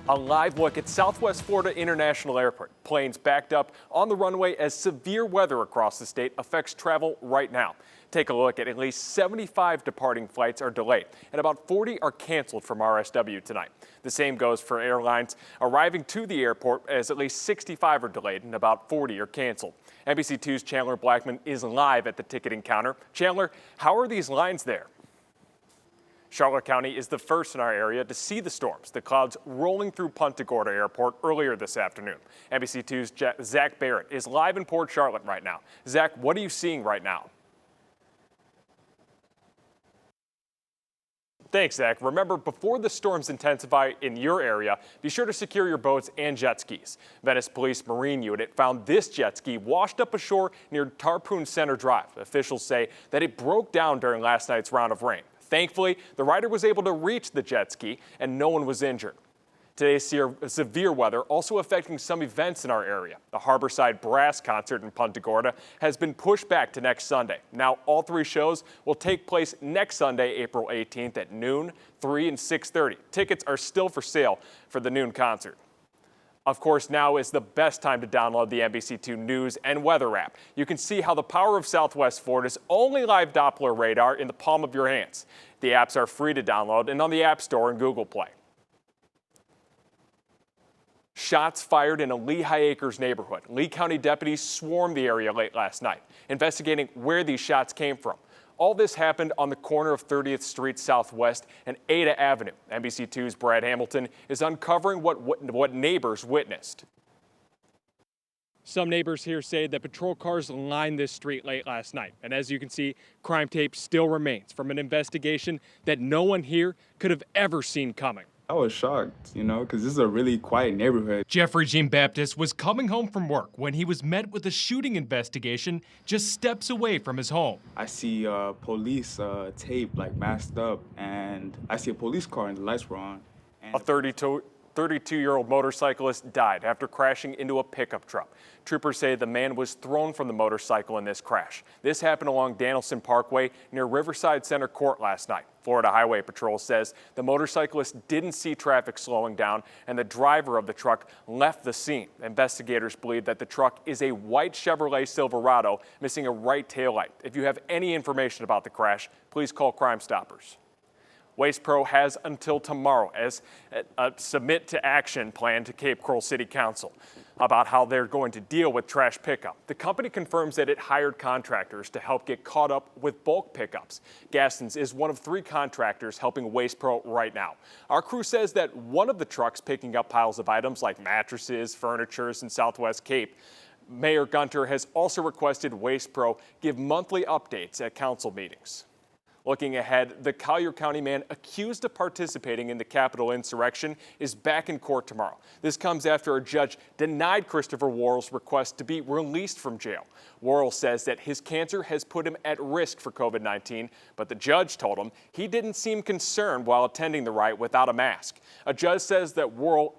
A live look at Southwest Florida International Airport. Planes backed up on the runway as severe weather across the state affects travel right now. Take a look at least 75 departing flights are delayed, and about 40 are canceled from RSW tonight. The same goes for airlines arriving to the airport, as at least 65 are delayed and about 40 are canceled. NBC2's Chandler Blackman is live at the ticketing counter. Chandler, how are these lines there? Charlotte County is the first in our area to see the storms, the clouds rolling through Punta Gorda Airport earlier this afternoon. NBC2's Zach Barrett is live in Port Charlotte right now. Zach, what are you seeing right now? Thanks, Zach. Remember, before the storms intensify in your area, be sure to secure your boats and jet skis. Venice Police Marine Unit found this jet ski washed up ashore near Tarpon Center Drive. Officials say that it broke down during last night's round of rain. Thankfully, the rider was able to reach the jet ski and no one was injured. Today's severe weather also affecting some events in our area. The Harborside Brass concert in Punta Gorda has been pushed back to next Sunday. Now, all three shows will take place next Sunday, April 18th at noon, 3 and 6:30. Tickets are still for sale for the noon concert. Of course, now is the best time to download the NBC2 News and Weather app. You can see how the power of Southwest Florida's only live Doppler radar in the palm of your hands. The apps are free to download and on the App Store and Google Play. Shots fired in a Lehigh Acres neighborhood. Lee County deputies swarmed the area late last night, investigating where these shots came from. All this happened on the corner of 30th Street Southwest and Ada Avenue. NBC2's Brad Hamilton is uncovering what neighbors witnessed. Some neighbors here say that patrol cars lined this street late last night. And as you can see, crime tape still remains from an investigation that no one here could have ever seen coming. I was shocked, because this is a really quiet neighborhood. Jeffrey Jean-Baptiste was coming home from work when he was met with a shooting investigation just steps away from his home. I see police tape masked up, and I see a police car and the lights were on. And a 32-year-old motorcyclist died after crashing into a pickup truck. Troopers say the man was thrown from the motorcycle in this crash. This happened along Danielson Parkway near Riverside Center Court last night. Florida Highway Patrol says the motorcyclist didn't see traffic slowing down and the driver of the truck left the scene. Investigators believe that the truck is a white Chevrolet Silverado missing a right taillight. If you have any information about the crash, please call Crime Stoppers. Waste Pro has until tomorrow as a submit to action plan to Cape Coral City Council about how they're going to deal with trash pickup. The company confirms that it hired contractors to help get caught up with bulk pickups. Gaston's is one of 3 contractors helping Waste Pro right now. Our crew says that one of the trucks picking up piles of items like mattresses, furniture in Southwest Cape. Mayor Gunter has also requested Waste Pro give monthly updates at council meetings. Looking ahead, the Collier County man accused of participating in the Capitol insurrection is back in court tomorrow. This comes after a judge denied Christopher Worrell's request to be released from jail. Worrell says that his cancer has put him at risk for COVID-19, but the judge told him he didn't seem concerned while attending the riot without a mask. A judge says that Worrell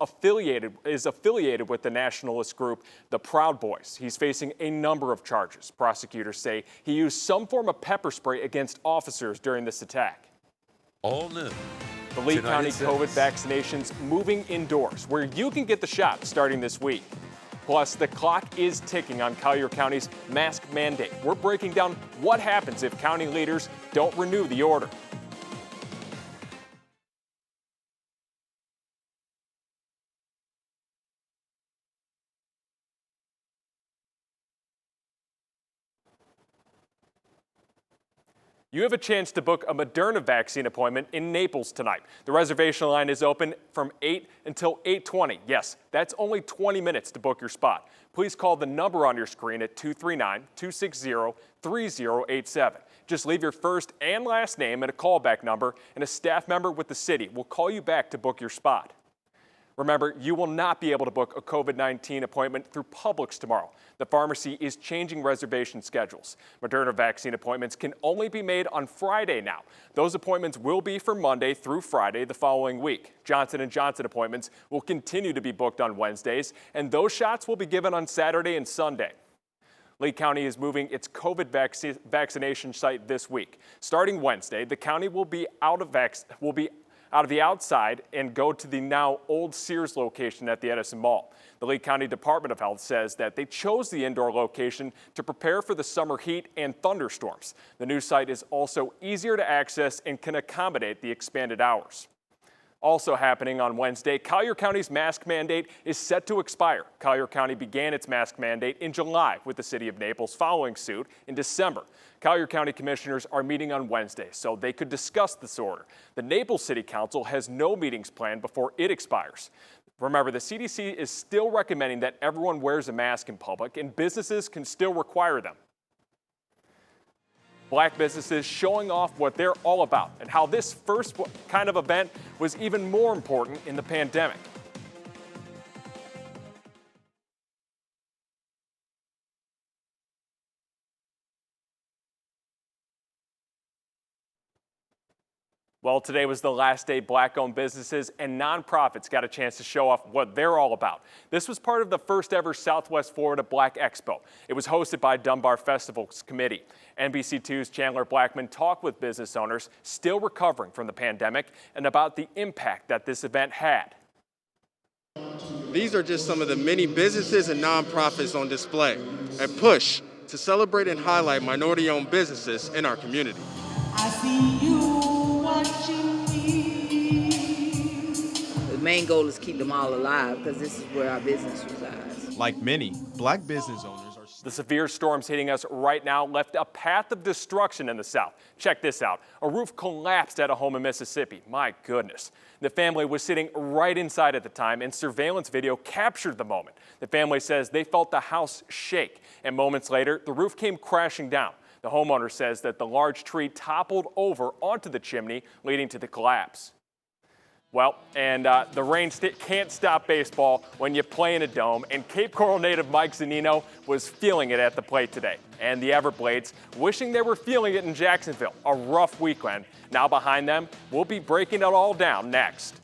is affiliated with the nationalist group, the Proud Boys. He's facing a number of charges. Prosecutors say he used some form of pepper spray against officers during this attack. All noon. The Lee County COVID vaccinations moving indoors, where you can get the shot starting this week. Plus, the clock is ticking on Collier County's mask mandate. We're breaking down what happens if county leaders don't renew the order. You have a chance to book a Moderna vaccine appointment in Naples tonight. The reservation line is open from 8 until 8:20. Yes, that's only 20 minutes to book your spot. Please call the number on your screen at 239-260-3087. Just leave your first and last name and a callback number, and a staff member with the city will call you back to book your spot. Remember, you will not be able to book a COVID-19 appointment through Publix tomorrow. The pharmacy is changing reservation schedules. Moderna vaccine appointments can only be made on Friday now. Those appointments will be for Monday through Friday the following week. Johnson & Johnson appointments will continue to be booked on Wednesdays, and those shots will be given on Saturday and Sunday. Lee County is moving its COVID vaccination site this week. Starting Wednesday, the county will be out of the outside and go to the now old Sears location at the Edison Mall. The Lee County Department of Health says that they chose the indoor location to prepare for the summer heat and thunderstorms. The new site is also easier to access and can accommodate the expanded hours. Also happening on Wednesday, Collier County's mask mandate is set to expire. Collier County began its mask mandate in July, with the city of Naples following suit in December. Collier County commissioners are meeting on Wednesday so they could discuss this order. The Naples City Council has no meetings planned before it expires. Remember, the CDC is still recommending that everyone wears a mask in public, and businesses can still require them. Black businesses showing off what they're all about and how this first kind of event was even more important in the pandemic. Well, today was the last day Black-owned businesses and nonprofits got a chance to show off what they're all about. This was part of the first ever Southwest Florida Black Expo. It was hosted by Dunbar Festivals Committee. NBC2's Chandler Blackman talked with business owners still recovering from the pandemic and about the impact that this event had. These are just some of the many businesses and nonprofits on display, a push to celebrate and highlight minority-owned businesses in our community. I see you. The main goal is keep them all alive because this is where our business resides. Like many, Black business owners are... The severe storms hitting us right now left a path of destruction in the south. Check this out. A roof collapsed at a home in Mississippi. My goodness. The family was sitting right inside at the time, and surveillance video captured the moment. The family says they felt the house shake, and moments later, the roof came crashing down. The homeowner says that the large tree toppled over onto the chimney, leading to the collapse. Well, and the rain can't stop baseball when you play in a dome, and Cape Coral native Mike Zunino was feeling it at the plate today. And the Everblades wishing they were feeling it in Jacksonville. A rough weekend. Now behind them, we'll be breaking it all down next.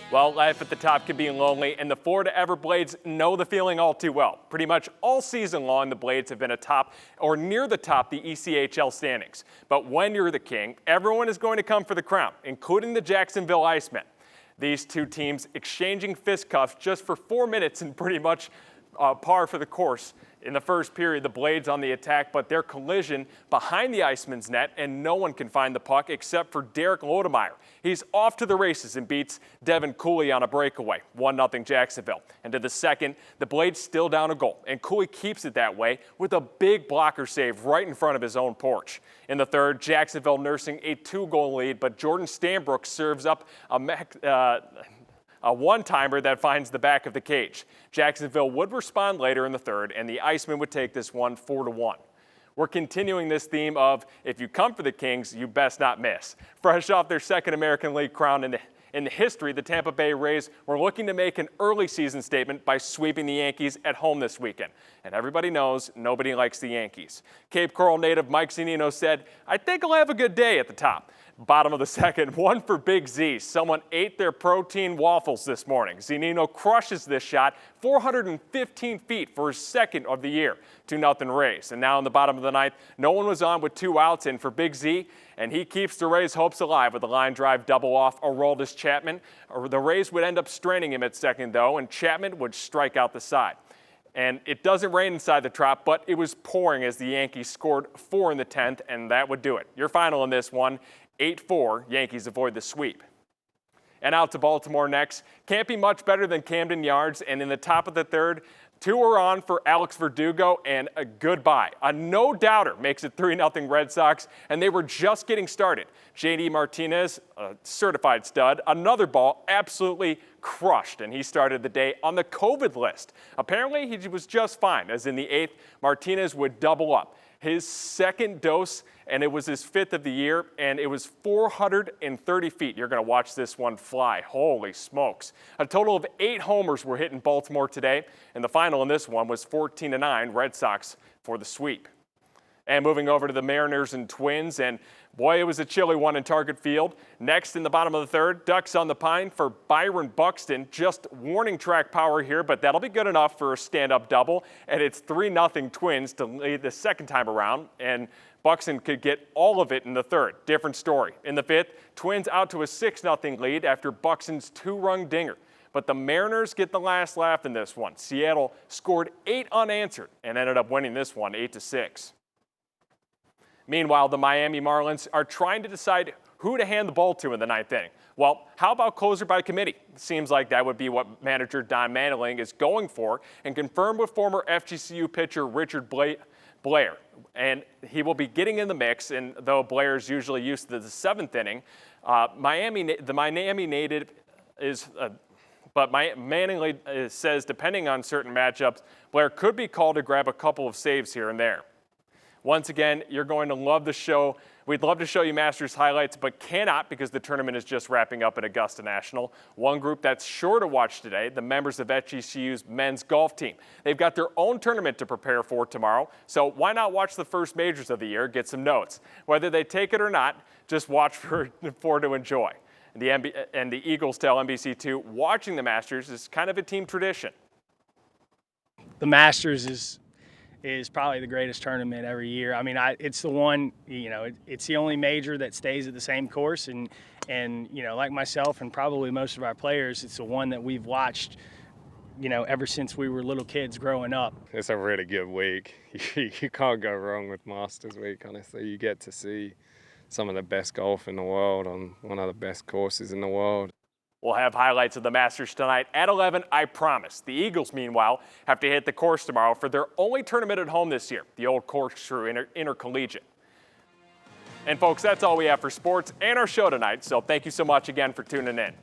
Well, life at the top can be lonely, and the Florida Everblades know the feeling all too well. Pretty much all season long, the Blades have been atop or near the top the ECHL standings. But when you're the king, everyone is going to come for the crown, including the Jacksonville Icemen. These two teams exchanging fistcuffs just for 4 minutes and pretty much par for the course. In the first period, the Blades on the attack, but their collision behind the Iceman's net, and no one can find the puck except for Derek Lodemeyer. He's off to the races and beats Devin Cooley on a breakaway, 1-0 Jacksonville. And to the second, the Blades still down a goal, and Cooley keeps it that way with a big blocker save right in front of his own porch. In the third, Jacksonville nursing a 2-goal lead, but Jordan Stanbrook serves up a one-timer that finds the back of the cage. Jacksonville would respond later in the third, and the Icemen would take this one 4-1. We're continuing this theme of, if you come for the Kings, you best not miss. Fresh off their second American League crown in the history, the Tampa Bay Rays were looking to make an early season statement by sweeping the Yankees at home this weekend. And everybody knows nobody likes the Yankees. Cape Coral native Mike Zunino said, "I think I'll have a good day at the top." Bottom of the second, one for Big Z. Someone ate their protein waffles this morning. Zunino crushes this shot, 415 feet for his second of the year. 2-0 Rays. And now in the bottom of the ninth, no one was on with 2 outs, and for Big Z, and he keeps the Rays' hopes alive with a line drive double off Aroldis Chapman. The Rays would end up straining him at second, though, and Chapman would strike out the side. And it doesn't rain inside the Trop, but it was pouring as the Yankees scored 4 in the 10th, and that would do it. Your final in this one, 8-4, Yankees avoid the sweep. And out to Baltimore next. Can't be much better than Camden Yards, and in the top of the third, 2 are on for Alex Verdugo, and a goodbye. A no-doubter makes it 3-0 Red Sox, and they were just getting started. J.D. Martinez, a certified stud, another ball absolutely crushed, and he started the day on the COVID list. Apparently, he was just fine, as in the 8th, Martinez would double up. His second dose, and it was his 5th of the year, and it was 430 feet. You're going to watch this one fly. Holy smokes. A total of 8 homers were hit in Baltimore today, and the final in this one was 14-9 Red Sox for the sweep. And moving over to the Mariners and Twins, and boy, it was a chilly one in Target Field. Next in the bottom of the 3rd, Ducks on the pine for Byron Buxton. Just warning track power here, but that'll be good enough for a stand-up double. And it's 3-0 Twins to lead the second time around, and Buxton could get all of it in the 3rd. Different story. In the 5th, Twins out to a 6-0 lead after Buxton's 2-run dinger. But the Mariners get the last laugh in this one. Seattle scored 8 unanswered and ended up winning this one 8-6. Meanwhile, the Miami Marlins are trying to decide who to hand the ball to in the 9th inning. Well, how about closer by committee? It seems like that would be what manager Don Manning is going for, and confirmed with former FGCU pitcher Richard Blair. And he will be getting in the mix, and though Blair is usually used to the 7th inning, the Miami native is but Manning says depending on certain matchups, Blair could be called to grab a couple of saves here and there. Once again, you're going to love the show. We'd love to show you Masters highlights, but cannot because the tournament is just wrapping up at Augusta National. One group that's sure to watch today, the members of FGCU's men's golf team. They've got their own tournament to prepare for tomorrow, so why not watch the first majors of the year, get some notes. Whether they take it or not, just watch for to enjoy. And the Eagles tell NBC2, watching the Masters is kind of a team tradition. The Masters is probably the greatest tournament every year. I mean, it's the one, it's the only major that stays at the same course. And like myself and probably most of our players, it's the one that we've watched, ever since we were little kids growing up. It's a really good week. You can't go wrong with Masters Week, honestly. You get to see some of the best golf in the world on one of the best courses in the world. We'll have highlights of the Masters tonight at 11, I promise. The Eagles, meanwhile, have to hit the course tomorrow for their only tournament at home this year, the Old Corkscrew Intercollegiate. And folks, that's all we have for sports and our show tonight, so thank you so much again for tuning in.